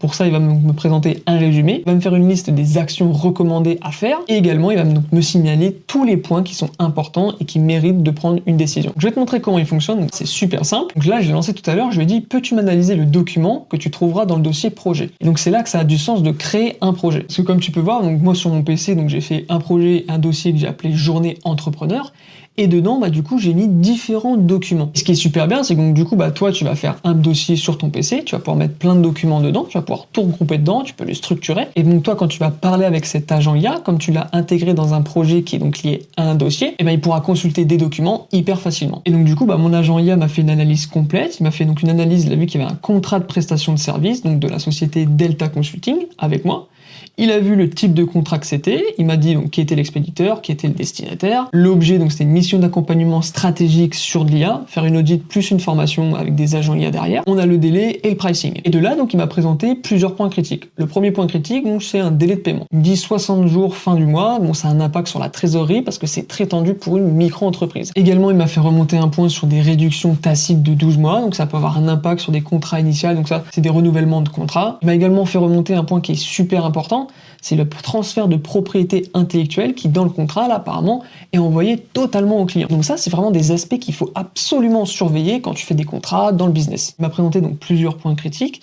Pour ça, il va me présenter un résumé, il va me faire une liste des actions recommandées à faire, et également, il va me signaler tous les points qui sont importants et qui méritent de prendre une décision. Je vais te montrer comment il fonctionne, c'est super simple. Donc là, je l'ai lancé tout à l'heure, je lui ai dit, peux-tu m'analyser le document que tu trouveras dans le dossier projet? Et donc c'est là que ça a du sens de créer un projet. Parce que comme tu peux voir, donc moi sur mon PC, donc j'ai fait un projet, un dossier que j'ai appelé Journée Entrepreneur, et dedans, du coup, j'ai mis différents documents. Ce qui est super bien, c'est que donc, du coup, toi, tu vas faire un dossier sur ton PC, tu vas pouvoir mettre plein de documents dedans, tu vas pouvoir tout regrouper dedans, tu peux les structurer. Et donc, toi, quand tu vas parler avec cet agent IA, comme tu l'as intégré dans un projet qui est donc lié à un dossier, et il pourra consulter des documents hyper facilement. Et donc, du coup, mon agent IA m'a fait une analyse complète. Il m'a fait donc une analyse, il a vu qu'il y avait un contrat de prestation de service, donc de la société Delta Consulting, avec moi. Il a vu le type de contrat que c'était, il m'a dit donc qui était l'expéditeur, qui était le destinataire. L'objet, donc c'était une mission d'accompagnement stratégique sur de l'IA, faire une audit plus une formation avec des agents IA derrière. On a le délai et le pricing. Et de là, donc il m'a présenté plusieurs points critiques. Le premier point critique, donc c'est un délai de paiement. Il me dit 60 jours fin du mois, bon ça a un impact sur la trésorerie parce que c'est très tendu pour une micro-entreprise. Également, il m'a fait remonter un point sur des réductions tacites de 12 mois, donc ça peut avoir un impact sur des contrats initiaux, donc ça c'est des renouvellements de contrats. Il m'a également fait remonter un point qui est super important, c'est le transfert de propriété intellectuelle qui, dans le contrat, là, apparemment, est envoyé totalement au client. Donc ça, c'est vraiment des aspects qu'il faut absolument surveiller quand tu fais des contrats dans le business. Il m'a présenté donc plusieurs points critiques.